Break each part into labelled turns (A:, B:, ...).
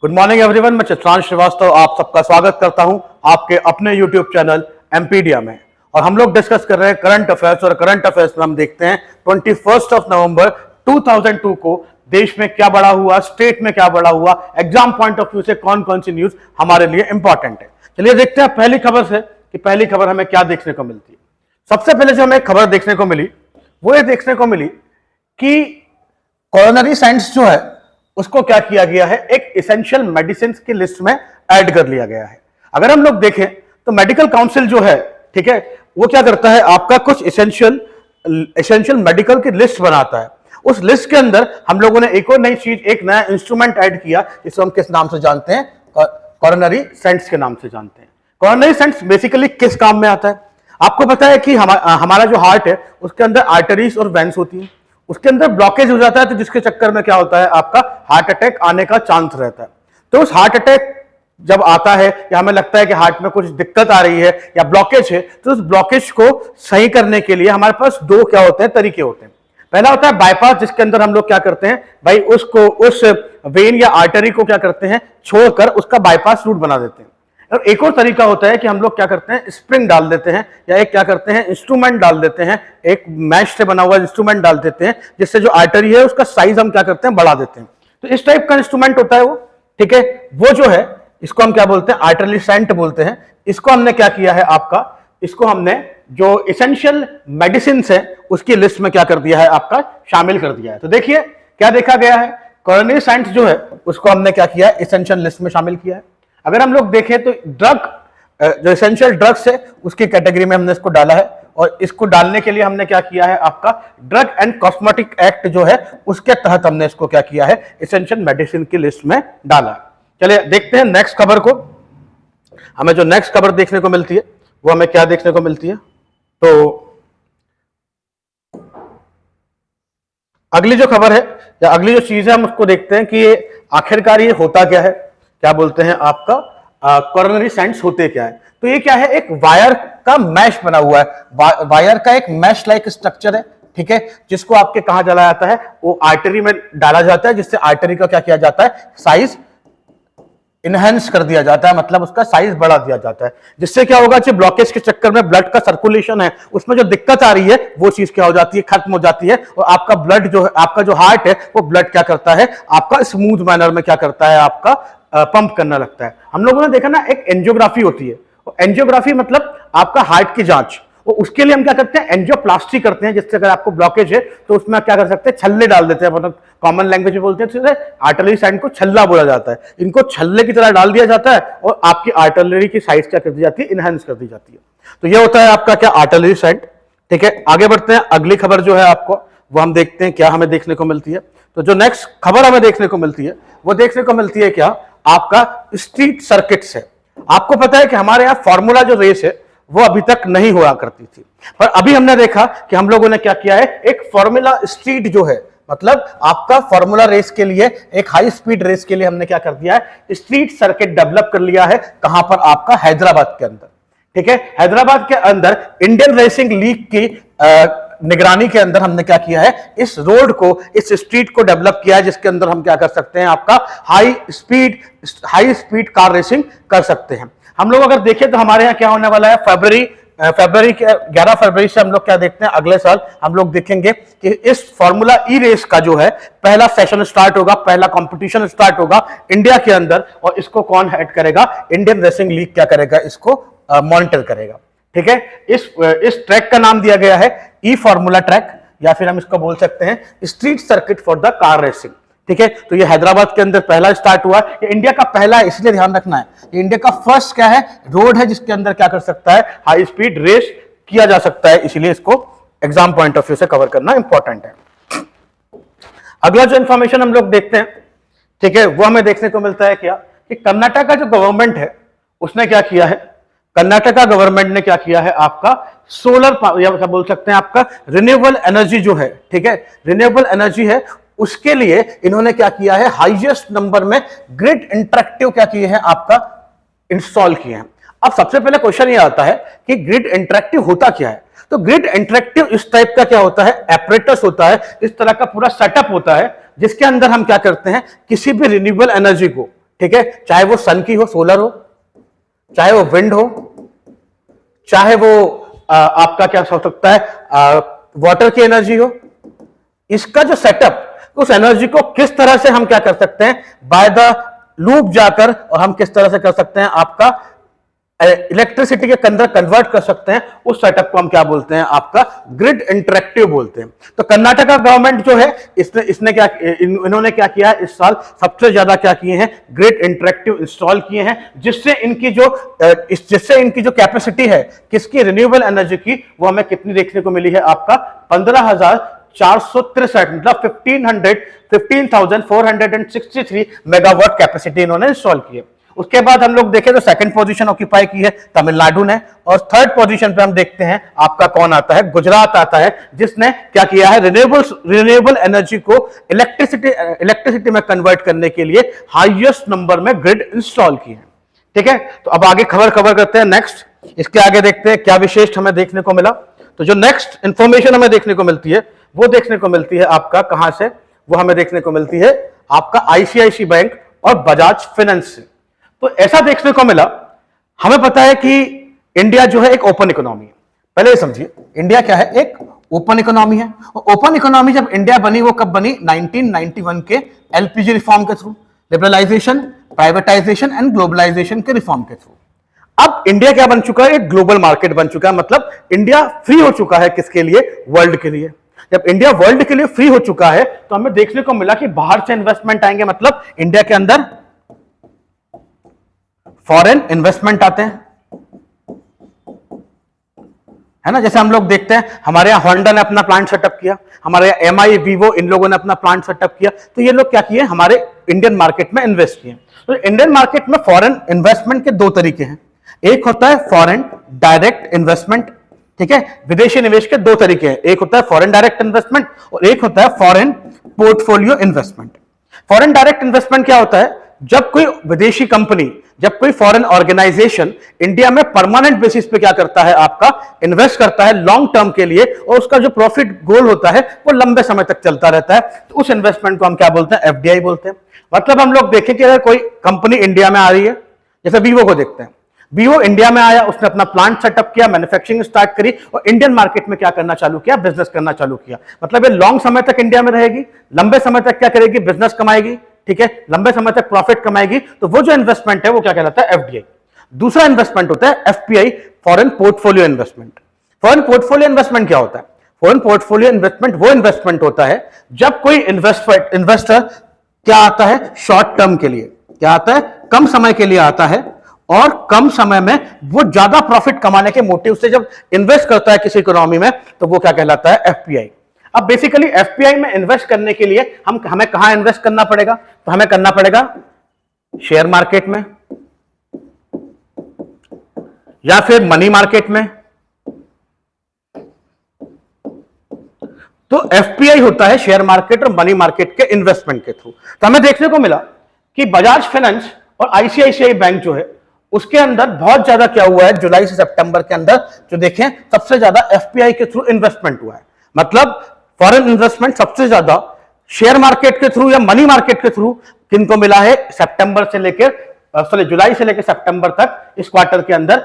A: Good morning everyone, मैं चित्रांश श्रीवास्तव आप सबका स्वागत करता हूं आपके अपने यूट्यूब चैनल एमपीडिया में। और हम लोग डिस्कस कर रहे हैं करंट अफेयर्स। और करंट अफेयर्स में हम देखते हैं 21 नवंबर 2002 को देश में क्या बड़ा हुआ, स्टेट में क्या बड़ा हुआ, एग्जाम पॉइंट ऑफ व्यू से कौन कौन सी न्यूज हमारे लिए इंपॉर्टेंट है। चलिए देखते हैं पहली खबर से कि पहली खबर हमें क्या देखने को मिलती है। सबसे पहले जो हमें खबर देखने को मिली वो ये देखने को मिली कि कोरोनरी साइंस जो है उसको क्या किया गया है, एक इसेंशियल मेडिसिन की लिस्ट में ऐड कर लिया गया है। अगर हम लोग देखें तो मेडिकल काउंसिल जो है, ठीक है, वो क्या करता है, आपका कुछ इसेंशियल मेडिकल की लिस्ट बनाता है। उस लिस्ट के अंदर हम लोगों ने एक और नई चीज, एक नया इंस्ट्रूमेंट ऐड किया जिसको हम किस नाम से जानते हैं, कोरोनरी स्टेंट्स के नाम से जानते हैं। कोरोनरी स्टेंट्स बेसिकली किस काम में आता है? आपको पता है कि हमारा जो हार्ट है उसके अंदर आर्टरीज और वेंस होती है, उसके अंदर ब्लॉकेज हो जाता है तो जिसके चक्कर में क्या होता है, आपका हार्ट अटैक आने का चांस रहता है। तो उस हार्ट अटैक जब आता है या हमें लगता है कि हार्ट में कुछ दिक्कत आ रही है या ब्लॉकेज है, तो उस ब्लॉकेज को सही करने के लिए हमारे पास दो क्या होते हैं, तरीके होते हैं। पहला होता है बाईपास, जिसके अंदर हम लोग क्या करते हैं भाई, उस वेन या आर्टरी को क्या करते हैं, छोड़कर उसका बाईपास रूट बना देते हैं। और एक और तरीका होता है कि हम लोग क्या करते हैं, स्प्रिंग डाल देते हैं या एक क्या करते हैं, इंस्ट्रूमेंट डाल देते हैं, एक मैश से बना हुआ इंस्ट्रूमेंट डाल देते हैं, जिससे जो आर्टरी है उसका साइज हम क्या करते हैं, बढ़ा देते हैं। तो इस टाइप का इंस्ट्रूमेंट होता है वो, ठीक है। वो जो है इसको हम क्या बोलते हैं, आर्टरी सेंट बोलते हैं। इसको हमने क्या किया है, आपका इसको हमने जो इसेंशियल मेडिसिन है उसकी लिस्ट में क्या कर दिया है, आपका शामिल कर दिया है। तो देखिए क्या देखा गया है, कोरोनरी सेंट जो है उसको हमने क्या किया है, इसेंशियल लिस्ट में शामिल किया है। अगर हम लोग देखें तो ड्रग, जो एसेंशियल ड्रग्स है उसकी कैटेगरी में हमने इसको डाला है। और इसको डालने के लिए हमने क्या किया है, आपका ड्रग एंड कॉस्मेटिक एक्ट जो है उसके तहत हमने इसको क्या किया है, एसेंशियल मेडिसिन की लिस्ट में डाला। चलिए देखते हैं नेक्स्ट खबर को। हमें जो नेक्स्ट खबर देखने को मिलती है वो हमें क्या देखने को मिलती है, तो अगली जो खबर है या अगली जो चीज है हम उसको देखते हैं कि ये आखिरकार ये होता क्या है, क्या बोलते हैं आपका कोरोनरी स्टेंट्स होते क्या है। तो ये क्या है, एक वायर का मैश बना हुआ है, वायर का एक मैश लाइक स्ट्रक्चर है, ठीक है, जिसको आपके कहा डाला जाता है, वो आर्टरी में डाला जाता है, जिससे आर्टरी का क्या किया जाता है, साइज इनहेंस कर दिया जाता है, मतलब उसका साइज बढ़ा दिया जाता है। जिससे क्या होगा, जो ब्लॉकेज के चक्कर में ब्लड का सर्कुलेशन है उसमें जो दिक्कत आ रही है वो चीज क्या हो जाती है, खत्म हो जाती है। और आपका ब्लड जो है, आपका जो हार्ट है वो ब्लड क्या करता है, आपका स्मूथ मैनर में क्या करता है, आपका पंप करना लगता है। हम लोगों ने देखा ना, एक एंजियोग्राफी होती है, एंजियोग्राफी मतलब आपका हार्ट की जांच। और उसके लिए हम क्या करते हैं, एंजियोप्लास्टी करते हैं, जिससे अगर आपको ब्लॉकेज है तो उसमें क्या कर सकते हैं, छल्ले डाल देते हैं, मतलब कॉमन लैंग्वेज में बोलते हैं आर्टरी साइड को छल्ला बोला जाता है। इनको छल्ले की तरह डाल दिया जाता है और आपकी आर्टरी की साइज क्या कर दी जाती है, इनहेंस कर दी जाती है। तो ये होता है आपका क्या, आर्टरी साइड, ठीक है। आगे बढ़ते हैं, अगली खबर जो है आपको वो हम देखते हैं क्या हमें देखने को मिलती है। तो जो नेक्स्ट खबर हमें देखने को मिलती है वो देखने को मिलती है क्या, आपका स्ट्रीट सर्किट्स है। आपको पता है कि हमारे यहाँ फॉर्मूला जो रेस है वो अभी तक नहीं हुआ करती थी, पर अभी हमने देखा कि हम लोगों ने क्या किया है, एक फॉर्मूला स्ट्रीट जो है, मतलब आपका फॉर्मूला रेस के लिए, एक हाई स्पीड रेस के लिए हमने क्या कर दिया है, स्ट्रीट सर्किट डेवलप कर लिया है। कहां पर, आपका हैदराबाद के अंदर, ठीक है। हैदराबाद के अंदर इंडियन रेसिंग लीग की निगरानी के अंदर हमने क्या किया है, इस रोड को, इस स्ट्रीट को डेवलप किया है, जिसके अंदर हम क्या कर सकते हैं, आपका हाई स्पीड कार रेसिंग कर सकते हैं। हम लोग अगर देखें तो हमारे यहाँ क्या होने वाला है, फरवरी के 11 फरवरी से हम लोग क्या देखते हैं, अगले साल हम लोग देखेंगे कि इस फॉर्मूला ई रेस का जो है पहला सेशन स्टार्ट होगा, पहला कंपटीशन स्टार्ट होगा इंडिया के अंदर। और इसको कौन हेड करेगा, इंडियन रेसिंग लीग क्या करेगा, इसको मॉनिटर करेगा, ठीक है। इस ट्रैक का नाम दिया गया है ई फॉर्मूला ट्रैक, या फिर हम इसको बोल सकते हैं street circuit for the car racing, ठीक है। तो ये हैदराबाद के अंदर पहला स्टार्ट हुआ, ये इंडिया का पहला है, इसलिए ध्यान रखना है, ये इंडिया का फर्स्ट क्या है, रोड है जिसके अंदर क्या कर सकता है, हाई स्पीड रेस किया जा सकता है। इसलिए इसको एग्जाम पॉइंट ऑफ व्यू से कवर करना इंपॉर्टेंट है। अगला जो इंफॉर्मेशन हम लोग देखते हैं, ठीक है, वो हमें देखने को मिलता है क्या, कि कर्नाटक का जो गवर्नमेंट है उसने क्या किया है, कर्नाटका गवर्नमेंट ने क्या किया है, आपका सोलर या क्या बोल सकते हैं, आपका रिन्यूएबल एनर्जी जो है, ठीक है, रिन्यूएबल एनर्जी है, उसके लिए इन्होंने क्या किया है, हाईएस्ट नंबर में ग्रिड इंटरेक्टिव क्या किए हैं, आपका इंस्टॉल किए हैं। अब सबसे पहले क्वेश्चन ये आता है कि ग्रिड इंटरेक्टिव होता क्या है। तो ग्रिड इंटरेक्टिव इस टाइप का क्या होता है, एपरेटस होता है, इस तरह का पूरा सेटअप होता है जिसके अंदर हम क्या करते हैं, किसी भी रिन्यूएबल एनर्जी को, ठीक है, चाहे वो सन की हो, सोलर हो, चाहे वो विंड हो, चाहे वो आपका क्या हो सकता है वाटर की एनर्जी हो। इसका जो सेटअप, उस एनर्जी को किस तरह से हम क्या कर सकते हैं, बाय द लूप जाकर, और हम किस तरह से कर सकते हैं आपका इलेक्ट्रिसिटी के अंदर कन्वर्ट कर सकते हैं, उस सेटअप को हम क्या बोलते हैं, आपका ग्रिड इंटरेक्टिव बोलते हैं। तो कर्नाटका गवर्नमेंट जो है, इसने क्या, इन्होंने क्या किया है इस साल, सबसे ज्यादा क्या किए हैं, ग्रिड इंटरेक्टिव इंस्टॉल किए हैं, जिससे इनकी जो कैपेसिटी है किसकी, रिन्यूएबल एनर्जी की, वो हमें कितनी देखने को मिली है, आपका 15,463, मतलब 15,463 मेगावाट कैपेसिटी इन्होंने इंस्टॉल की है। उसके बाद हम लोग देखें तो सेकंड पोजीशन ऑक्यूपाई की है तमिलनाडु ने, और थर्ड पोजीशन पे हम देखते हैं आपका कौन आता है, गुजरात आता है, जिसने क्या किया है, रिन्यूएबल एनर्जी को इलेक्ट्रिसिटी में कन्वर्ट करने के लिए हाईएस्ट नंबर में ग्रिड इंस्टॉल की है। ठीक है, तो अब आगे खबर करते हैं नेक्स्ट। इसके आगे देखते हैं क्या विशेष हमें देखने को मिला। तो जो नेक्स्ट इंफॉर्मेशन हमें देखने को मिलती है, वो देखने को मिलती है आपका कहां से, वो हमें देखने को मिलती है आपका आईसीआईसी बैंक और बजाज फाइनेंस से। तो ऐसा देखने को मिला, हमें पता है कि इंडिया जो है एक ओपन इकोनॉमी है। पहले ये समझिए, इंडिया क्या है, एक ओपन इकोनॉमी है। ओपन इकोनॉमी जब इंडिया बनी, वो कब बनी, 1991 के एलपीजी रिफॉर्म के through, liberalisation, privatisation and globalisation के रिफॉर्म के थ्रू। अब इंडिया क्या बन चुका है, एक ग्लोबल मार्केट बन चुका है, मतलब इंडिया फ्री हो चुका है किसके लिए, वर्ल्ड के लिए। जब इंडिया वर्ल्ड के लिए फ्री हो चुका है, तो हमें देखने को मिला कि बाहर से इन्वेस्टमेंट आएंगे, मतलब इंडिया के अंदर फॉरेन इन्वेस्टमेंट आते हैं, है ना। जैसे हम लोग देखते हैं, हमारे यहां होंडा ने अपना प्लांट सेटअप किया, हमारे यहाँ एमआई, वीवो, इन लोगों ने अपना प्लांट सेटअप किया। तो ये लोग क्या किए, हमारे इंडियन मार्केट में इन्वेस्ट किए। तो इंडियन मार्केट में फॉरेन इन्वेस्टमेंट के दो तरीके हैं, एक होता है फॉरेन डायरेक्ट इन्वेस्टमेंट, ठीक है, विदेशी निवेश के दो तरीके हैं, एक होता है फॉरेन डायरेक्ट इन्वेस्टमेंट और एक होता है foreign portfolio investment. Foreign direct investment क्या होता है, जब कोई विदेशी कंपनी, जब कोई फॉरेन ऑर्गेनाइजेशन इंडिया में परमानेंट बेसिस पे क्या करता है, आपका इन्वेस्ट करता है लॉन्ग टर्म के लिए, और उसका जो प्रॉफिट गोल होता है वो लंबे समय तक चलता रहता है, तो उस इन्वेस्टमेंट को हम क्या बोलते हैं, एफडीआई बोलते हैं। मतलब हम लोग देखें कि अगर कोई कंपनी इंडिया में आ रही है, जैसे वीवो को देखते हैं, वीवो इंडिया में आया, उसने अपना प्लांट सेटअप किया, मैन्युफैक्चरिंग स्टार्ट करी और इंडियन मार्केट में क्या करना चालू किया, बिजनेस करना चालू किया। मतलब ये लॉन्ग समय तक इंडिया में रहेगी, लंबे समय तक क्या करेगी, बिजनेस कमाएगी, ठीक है, लंबे समय तक प्रॉफिट कमाएगी। तो वो जो इन्वेस्टमेंट है वो क्या कहलाता है, एफडीआई। दूसरा इन्वेस्टमेंट होता है FPI, foreign portfolio investment. Foreign portfolio investment क्या होता है, फॉरेन पोर्टफोलियो इन्वेस्टमेंट वो इन्वेस्टमेंट होता है जब कोई इन्वेस्टर क्या आता है, शॉर्ट टर्म के लिए, क्या आता है, कम समय के लिए आता है, और कम समय में वो ज्यादा प्रॉफिट कमाने के मोटिव से जब इन्वेस्ट करता है किसी इकोनॉमी में, तो वो क्या कहलाता है, एफपीआई। अब बेसिकली एफपीआई में इन्वेस्ट करने के लिए हमें कहां इन्वेस्ट करना पड़ेगा, तो हमें करना पड़ेगा शेयर मार्केट में या फिर मनी मार्केट में। तो एफपीआई होता है शेयर मार्केट और मनी मार्केट के इन्वेस्टमेंट के थ्रू। तो हमें देखने को मिला कि बजाज फाइनेंस और आईसीआईसीआई बैंक जो है, उसके अंदर बहुत ज्यादा क्या हुआ है, जुलाई से सितंबर के अंदर जो देखें सबसे ज्यादा एफपीआई के थ्रू इन्वेस्टमेंट हुआ है। मतलब फॉरेन इन्वेस्टमेंट सबसे ज्यादा शेयर मार्केट के थ्रू या मनी मार्केट के थ्रू किनको मिला है, सितंबर से लेकर जुलाई से लेकर सितंबर तक इस क्वार्टर के अंदर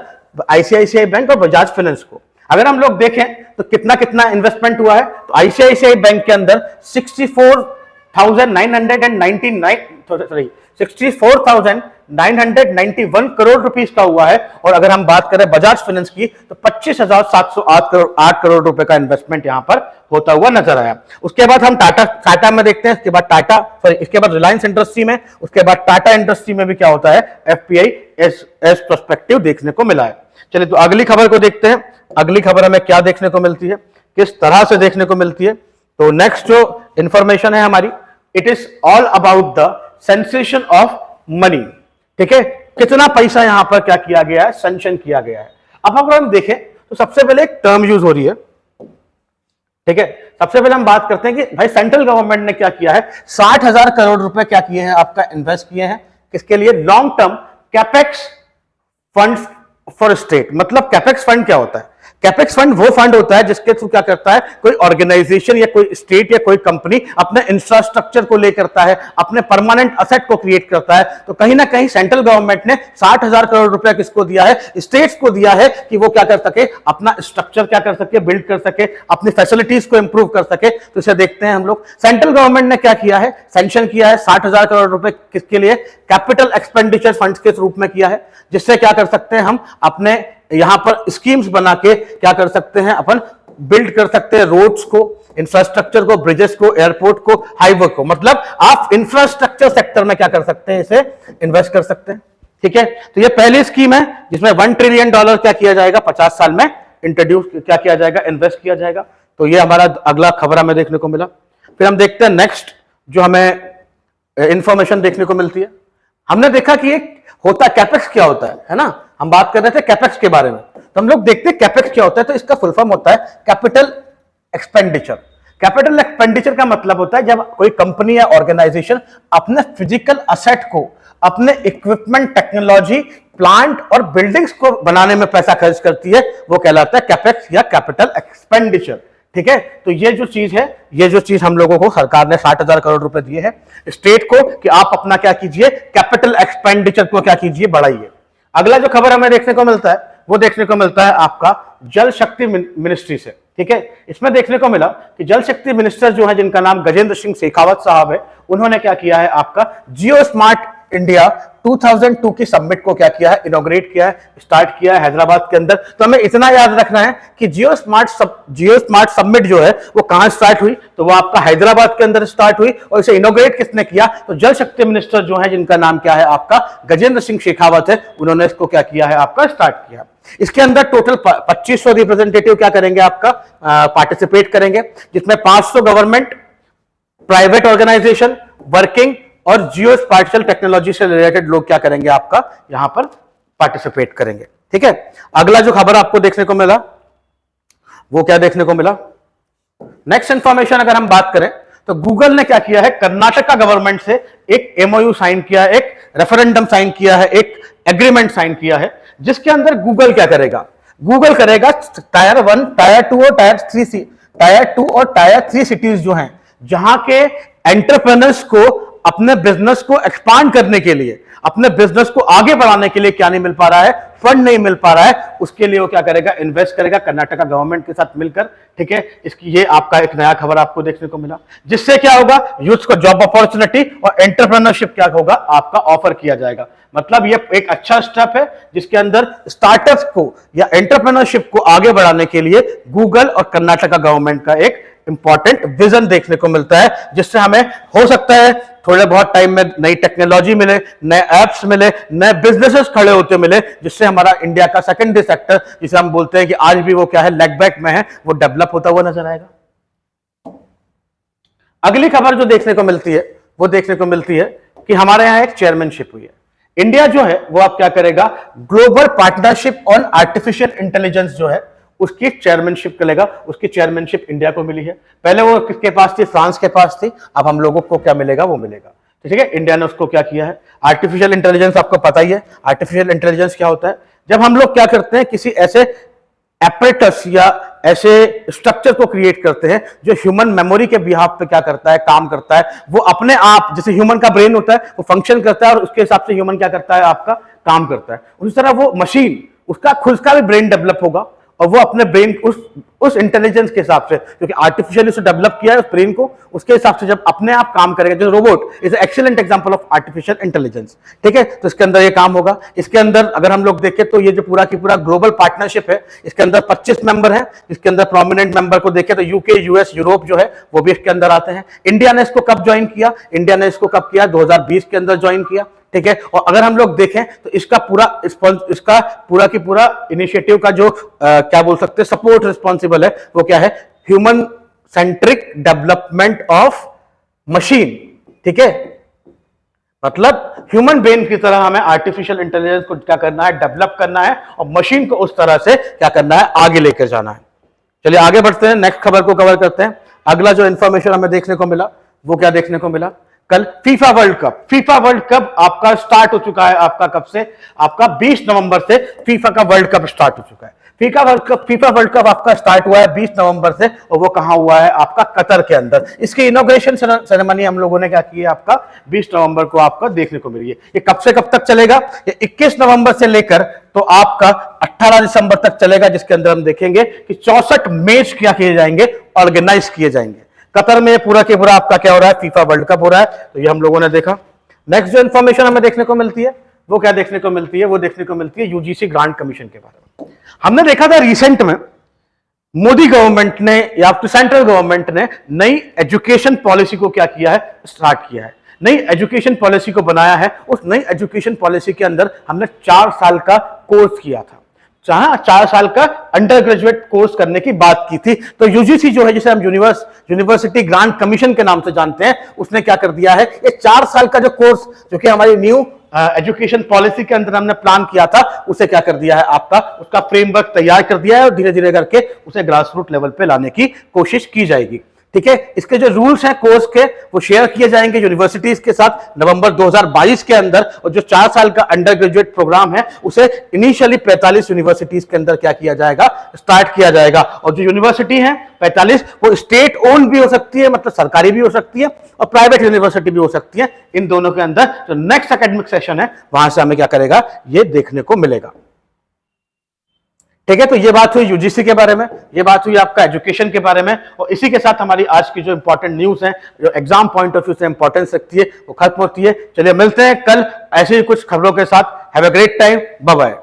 A: आईसीआईसीआई बैंक और बजाज फाइनेंस को। अगर हम लोग देखें तो कितना कितना इन्वेस्टमेंट हुआ है, तो आईसीआईसीआई बैंक के अंदर 64,991 करोड़ रुपीस का हुआ है। और अगर हम बात करें बजाज फाइनेंस की, तो 25,708 करोड़ रुपए का इन्वेस्टमेंट यहां पर होता हुआ नजर आया। उसके बाद हम टाटा में देखते हैं, इसके बाद इसके बाद रिलायंस इंडस्ट्री में, उसके बाद टाटा इंडस्ट्री में भी क्या होता है, एफपीआई एज पर्सपेक्टिव देखने को मिला है। चलिए तो अगली खबर को देखते हैं, अगली खबर हमें क्या देखने को मिलती है, किस तरह से देखने को मिलती है। तो नेक्स्ट जो इंफॉर्मेशन है हमारी, it is all about the sensation of money. ठीक है, कितना पैसा यहां पर क्या किया गया है, सैंक्शन किया गया है। अब अगर हम देखें तो सबसे पहले एक टर्म यूज हो रही है, ठीक है। सबसे पहले हम बात करते हैं कि भाई सेंट्रल गवर्नमेंट ने क्या किया है, 60,000 करोड़ रुपए क्या किए हैं, आपका इन्वेस्ट किए हैं किसके लिए, long term capex fund for state. मतलब कैपेक्स फंड क्या होता है, कैपेक्स फंड वो फंड होता है जिसके थ्रू क्या करता है, कोई ऑर्गेनाइजेशन या कोई स्टेट या कोई कंपनी अपने इंफ्रास्ट्रक्चर को लेकर करता है, अपने परमानेंट असेट को क्रिएट करता है। तो कहीं ना कहीं सेंट्रल गवर्नमेंट ने 60,000 करोड़ रुपया किसको दिया है, स्टेट्स को दिया है, कि वो क्या कर सके, अपना स्ट्रक्चर क्या कर सके, बिल्ड कर सके, अपनी फैसिलिटीज को इंप्रूव कर सके। तो इसे देखते हैं हम लोग। सेंट्रल गवर्नमेंट ने क्या किया है, सैंक्शन किया है 60,000 करोड़ रुपए, किसके लिए, कैपिटल एक्सपेंडिचर फंड के रूप में किया है, जिससे क्या कर सकते हैं, हम अपने यहां पर स्कीम्स बना के क्या कर सकते हैं, अपन बिल्ड कर सकते हैं रोड्स को, इंफ्रास्ट्रक्चर को, ब्रिजेस को, एयरपोर्ट को, हाईवे को। मतलब आप इंफ्रास्ट्रक्चर सेक्टर में क्या कर सकते हैं, इसे इन्वेस्ट कर सकते हैं। ठीक है, तो ये पहली स्कीम है जिसमें $1 ट्रिलियन क्या किया जाएगा, 50 साल में इंट्रोड्यूस क्या किया जाएगा, इन्वेस्ट किया जाएगा। तो ये हमारा अगला खबर हमें देखने को मिला। फिर हम देखते हैं नेक्स्ट जो हमें इंफॉर्मेशन देखने को मिलती है। हमने देखा कि एक होता कैपेक्स क्या होता है ना, हम बात कर रहे थे कैपेक्स के बारे में। तो हम लोग देखते हैं कैपेक्स क्या होता है। तो इसका फुल फॉर्म होता है कैपिटल एक्सपेंडिचर। कैपिटल एक्सपेंडिचर का मतलब होता है जब कोई कंपनी या ऑर्गेनाइजेशन अपने फिजिकल असेट को, अपने इक्विपमेंट, टेक्नोलॉजी, प्लांट और बिल्डिंग्स को बनाने में पैसा खर्च करती है, वो कहलाता है कैपेक्स या कैपिटल एक्सपेंडिचर। ठीक है, तो ये जो चीज है, ये जो चीज हम लोगों को सरकार ने 60,000 करोड़ रुपए दिए हैं स्टेट को, कि आप अपना क्या कीजिए, कैपिटल एक्सपेंडिचर को क्या कीजिए, बढ़ाइए। अगला जो खबर हमें देखने को मिलता है वो देखने को मिलता है आपका जल शक्ति मिनिस्ट्री से। ठीक है, इसमें देखने को मिला कि जल शक्ति मिनिस्टर जो है, जिनका नाम गजेंद्र सिंह शेखावत साहब है, उन्होंने क्या किया है, आपका जियो स्मार्ट इंडिया 2002 की समिट को क्या किया है, इनॉग्रेट किया है, स्टार्ट किया है हैदराबाद के अंदर। तो हमें इतना याद रखना है कि जियो स्मार्ट समिट जो है वो कहां स्टार्ट हुई, तो वो आपका हैदराबाद के अंदर स्टार्ट हुई। और इसे इनॉग्रेट किसने किया, तो जल शक्ति मिनिस्टर जो है, जिनका नाम क्या है, आपका गजेंद्र सिंह शेखावत है, उन्होंने इसको क्या किया है, आपका स्टार्ट किया। इसके अंदर टोटल 2500 रिप्रेजेंटेटिव क्या करेंगे, आपका पार्टिसिपेट करेंगे, जिसमें 500 गवर्नमेंट, प्राइवेट ऑर्गेनाइजेशन, वर्किंग और जियो स्पाटियल टेक्नोलॉजी से रिलेटेड लोग क्या करेंगे, आपका यहां पर पार्टिसिपेट करेंगे। ठीक है, अगला जो खबर आपको देखने को मिला वो क्या देखने को मिला, नेक्स्ट इंफॉर्मेशन अगर हम बात करें तो गूगल ने क्या किया है, कर्नाटका गवर्नमेंट से एक एमओयू साइन किया है, एक रेफरेंडम साइन किया है, एक एग्रीमेंट साइन किया है, जिसके अंदर गूगल क्या करेगा, गूगल करेगा टायर 1, टायर 2 और टायर 3 सिटीज जो हैं, जहां के एंटरप्रेन्योर्स को अपने बिजनेस को एक्सपांड करने के लिए, अपने बिजनेस को आगे बढ़ाने के लिए क्या नहीं मिल पा रहा है, फंड नहीं मिल पा रहा है, उसके लिए वो क्या करेगा, इन्वेस्ट करेगा कर्नाटका गवर्नमेंट के साथ मिलकर। ठीक है, इसकी ये आपका एक नया खबर आपको देखने को मिला, जिससे क्या होगा, यूथ को जॉब अपॉर्चुनिटी और एंटरप्रेन्योरशिप क्या होगा, आपका ऑफर किया जाएगा। मतलब ये एक अच्छा स्टेप है जिसके अंदर स्टार्टअप्स को या एंटरप्रेन्योरशिप को आगे बढ़ाने के लिए गूगल और कर्नाटका गवर्नमेंट का एक इंपॉर्टेंट विजन देखने को मिलता है, जिससे हमें हो सकता है थोड़े बहुत टाइम में नई टेक्नोलॉजी मिले, नए एप्स मिले, नए बिजनेसेस खड़े होते मिले, जिससे हमारा इंडिया का सेकेंडरी सेक्टर, जिसे हम बोलते हैं कि आज भी वो क्या है, लेग बैक में है, वो डेवलप होता हुआ नजर आएगा। अगली खबर जो देखने को मिलती है वो देखने को मिलती है कि हमारे यहां एक चेयरमैनशिप हुई है। इंडिया जो है वो अब क्या करेगा, global partnership on artificial intelligence जो है उसकी चेयरमैनशिप करेगा। उसकी चेयरमैनशिप इंडिया को मिली है। पहले वो किसके पास थी, फ्रांस के पास थी। अब हम लोगों को क्या मिलेगा, वो मिलेगा। ठीक है, इंडिया ने उसको क्या किया है। आर्टिफिशियल इंटेलिजेंस आपको पता ही है, आर्टिफिशियल इंटेलिजेंस क्या होता है, जब हम लोग क्या करते हैं, किसी ऐसे एपरेटस या ऐसे स्ट्रक्चर को क्रिएट करते हैं जो ह्यूमन मेमोरी के बिहाफ पे क्या करता है, काम करता है। वो अपने आप, जैसे ह्यूमन का ब्रेन होता है, वो फंक्शन करता है और उसके हिसाब से ह्यूमन क्या करता है, आपका काम करता है। उसी तरह वो मशीन, उसका खुद का भी ब्रेन डेवलप होगा और वो अपने ब्रेन उस इंटेलिजेंस के हिसाब से, क्योंकि आर्टिफिशियली उसे डेवलप किया है उस ब्रेन को, उसके हिसाब से जब अपने आप काम करेगा, जैसे robot is excellent example of artificial intelligence. ठीक है, तो इसके अंदर ये काम होगा। इसके अंदर अगर हम लोग देखें तो ये जो पूरा की पूरा ग्लोबल पार्टनरशिप है, इसके अंदर 25 मेंबर हैं। इसके अंदर प्रोमिनेंट मेंबर को देखें तो यूके, यूएस, यूरोप जो है वो भी इसके अंदर आते हैं। इंडिया ने इसको कब ज्वाइन किया, इंडिया ने इसको कब किया, 2020 के अंदर ज्वाइन किया। ठीक है, और अगर हम लोग देखें तो इसका पूरा की पूरा इनिशिएटिव का जो क्या बोल सकते हैं, सपोर्ट रिस्पॉन्सिबल है, वो क्या है, human centric development of machine. ठीक है, मतलब ह्यूमन ब्रेन की तरह हमें आर्टिफिशियल इंटेलिजेंस को क्या करना है, डेवलप करना है और मशीन को उस तरह से क्या करना है, आगे लेकर जाना है। चलिए आगे बढ़ते हैं, नेक्स्ट खबर को कवर करते हैं। अगला जो इंफॉर्मेशन हमें देखने को मिला वो क्या देखने को मिला, कल फीफा वर्ल्ड कप आपका स्टार्ट हो चुका है। आपका कब से, आपका 20 नवंबर से फीफा का वर्ल्ड कप स्टार्ट हो चुका है। फीफा वर्ल्ड कप आपका स्टार्ट हुआ है 20 नवंबर से, और वो कहां हुआ है आपका कतर के अंदर। इसकी इनॉग्रेशन सेरेमनी हम लोगों ने क्या की है आपका 20 नवंबर को आपका देखने को मिली है। ये कब से कब तक चलेगा? ये 21 नवंबर से लेकर तो आपका 18 दिसंबर तक चलेगा, जिसके अंदर हम देखेंगे कि 64 मैच क्या किए जाएंगे, ऑर्गेनाइज किए जाएंगे। कतर में पूरा के पूरा आपका क्या हो रहा है, फीफा वर्ल्ड कप हो रहा है। तो ये हम लोगों ने देखा। नेक्स्ट जो इंफॉर्मेशन हमें देखने को मिलती है वो क्या देखने को मिलती है? वो देखने को मिलती है यूजीसी ग्रांट कमीशन के बारे में। हमने देखा था रिसेंट में मोदी गवर्नमेंट ने या सेंट्रल गवर्नमेंट ने नई एजुकेशन पॉलिसी को क्या किया है, स्टार्ट किया है। नई एजुकेशन पॉलिसी को बनाया है। उस नई एजुकेशन पॉलिसी के अंदर हमने 4 साल का कोर्स किया था, जहां 4 साल का अंडर ग्रेजुएट कोर्स करने की बात की थी। तो यूजीसी जो है, जिसे हम यूनिवर्सिटी ग्रांट कमीशन के नाम से जानते हैं, उसने क्या कर दिया है, ये 4 साल का जो कोर्स जो कि हमारी न्यू एजुकेशन पॉलिसी के अंदर हमने प्लान किया था, उसे क्या कर दिया है आपका, उसका फ्रेमवर्क तैयार कर दिया है और धीरे धीरे करके उसे ग्रास रूट लेवल पे लाने की कोशिश की जाएगी। ठीक है, इसके जो रूल्स हैं कोर्स के वो शेयर किए जाएंगे यूनिवर्सिटीज के साथ नवंबर 2022 के अंदर। और जो 4 साल का अंडर ग्रेजुएट प्रोग्राम है उसे इनिशियली 45 यूनिवर्सिटीज के अंदर क्या किया जाएगा, स्टार्ट किया जाएगा। और जो यूनिवर्सिटी है 45 वो स्टेट ओन भी हो सकती है, मतलब सरकारी भी हो सकती है, और प्राइवेट यूनिवर्सिटी भी हो सकती है। इन दोनों के अंदर जो नेक्स्ट एकेडमिक सेशन है वहां से हमें क्या करेगा, ये देखने को मिलेगा। ठीक है, तो ये बात हुई यूजीसी के बारे में, ये बात हुई आपका एजुकेशन के बारे में। और इसी के साथ हमारी आज की जो इंपॉर्टेंट न्यूज है, जो एग्जाम पॉइंट ऑफ व्यू से इंपॉर्टेंस रखती है, वो खत्म होती है। चलिए मिलते हैं कल ऐसे ही कुछ खबरों के साथ। Have a great time, bye bye.